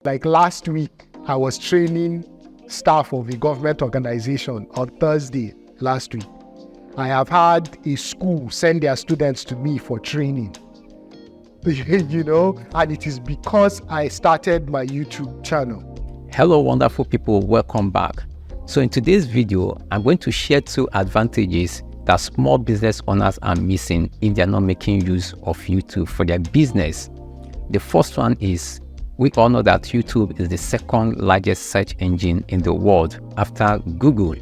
Like last week, I was training staff of a government organization on Thursday last week. I have had a school send their students to me for training, and it is because I started my YouTube channel. Hello, wonderful people. Welcome back. So in today's video, I'm going to share 2 advantages that small business owners are missing if they're not making use of YouTube for their business. The first one is, we all know that YouTube is the second largest search engine in the world after Google.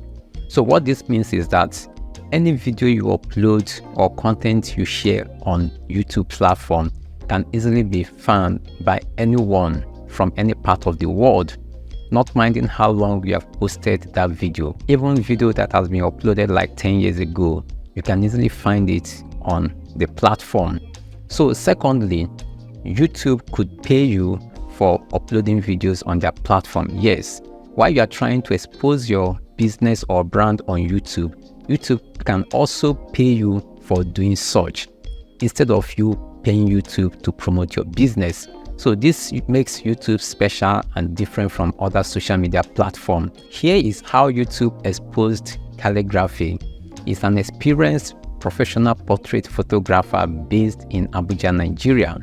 So what this means is that any video you upload or content you share on YouTube platform can easily be found by anyone from any part of the world, not minding how long you have posted that video. Even video that has been uploaded like 10 years ago, you can easily find it on the platform. So secondly, YouTube could pay you for uploading videos on their platform. Yes, while you are trying to expose your business or brand on YouTube, YouTube can also pay you for doing such instead of you paying YouTube to promote your business. So this makes YouTube special and different from other social media platforms. Here is how YouTube exposed calligraphy. He's an experienced professional portrait photographer based in Abuja, Nigeria.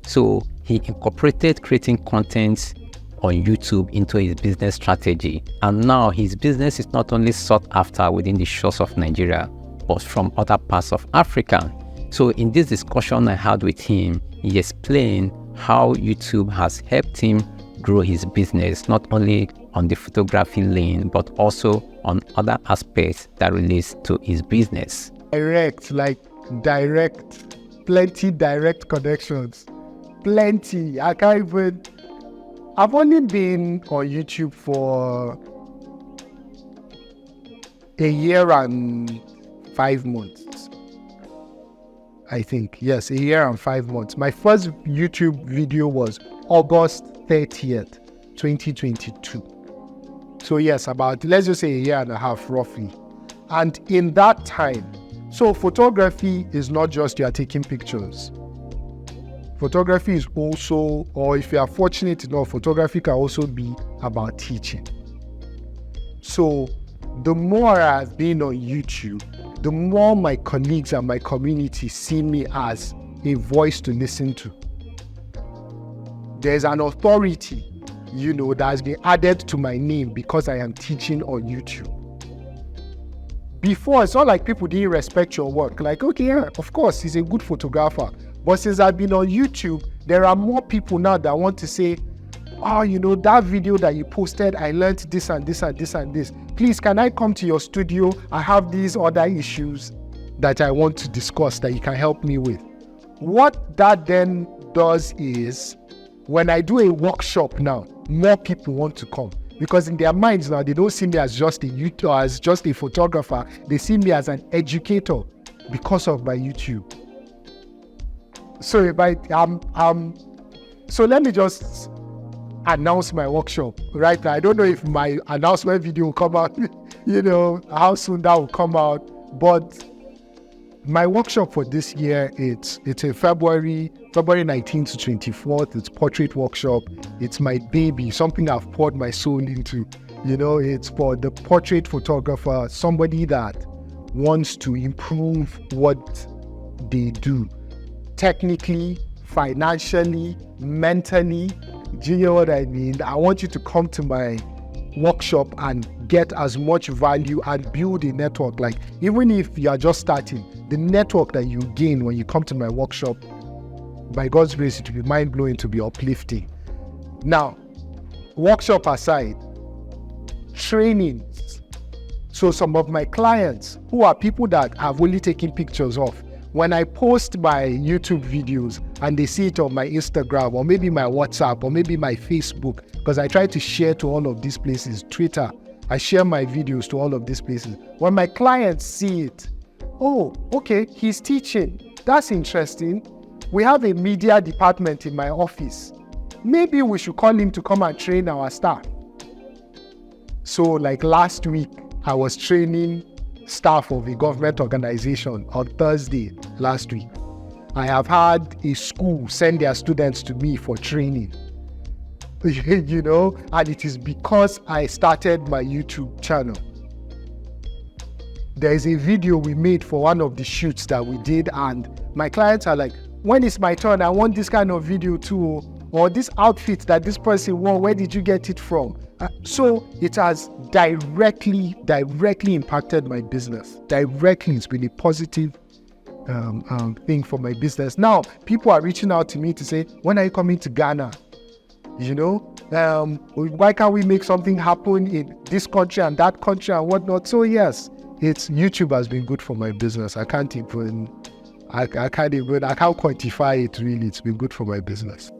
So he incorporated creating content on YouTube into his business strategy. And now his business is not only sought after within the shores of Nigeria, but from other parts of Africa. So in this discussion I had with him, he explained how YouTube has helped him grow his business, not only on the photography lane, but also on other aspects that relates to his business. Direct, plenty direct connections. Plenty. I've only been on YouTube for a year and 5 months. I think, yes, a year and 5 months. My first YouTube video was August 30th, 2022. So yes, about, let's just say a year and a half roughly. And in that time, so photography is not just you are taking pictures. Photography is also, or if you are fortunate enough, photography can also be about teaching. So the more I've been on YouTube, the more my colleagues and my community see me as a voice to listen to. There's an authority, that has been added to my name because I am teaching on YouTube. Before, it's not like people didn't respect your work. Like, okay, yeah, of course, he's a good photographer. But since I've been on YouTube, there are more people now that want to say, oh, that video that you posted, I learned this and this and this and this. Please, can I come to your studio? I have these other issues that I want to discuss that you can help me with. What that then does is, when I do a workshop now, more people want to come. Because in their minds now, they don't see me as just a YouTuber, as just a photographer. They see me as an educator because of my YouTube. So so let me just announce my workshop right now. I don't know if my announcement video will come out, how soon that will come out. But my workshop for this year, it's in February 19th to 24th. It's portrait workshop. It's my baby, something I've poured my soul into. It's for the portrait photographer, somebody that wants to improve what they do. Technically, financially, mentally. Do you know what I mean? I want you to come to my workshop and get as much value and build a network. Like, even if you are just starting, the network that you gain when you come to my workshop, by God's grace, it will be mind-blowing, to be uplifting. Now, workshop aside, trainings. So some of my clients, who are people that I've only taken pictures of, when I post my YouTube videos and they see it on my Instagram or maybe my WhatsApp or maybe my Facebook, because I try to share to all of these places, Twitter, I share my videos to all of these places. When my clients see it, oh, okay, he's teaching. That's interesting. We have a media department in my office. Maybe we should call him to come and train our staff. So like last week, I was training staff of a government organization on Thursday last week. I have had a school send their students to me for training. you know, and it is because I started my YouTube channel. There is a video we made for one of the shoots that we did, and my clients are like, when is my turn? I want this kind of video too, or this outfit that this person wore, where did you get it from? So it has directly impacted my business. Directly, it's been a positive thing for my business. Now, people are reaching out to me to say, when are you coming to Ghana? You know, why can't we make something happen in this country and that country and whatnot? So yes, YouTube has been good for my business. I can't quantify it really. It's been good for my business.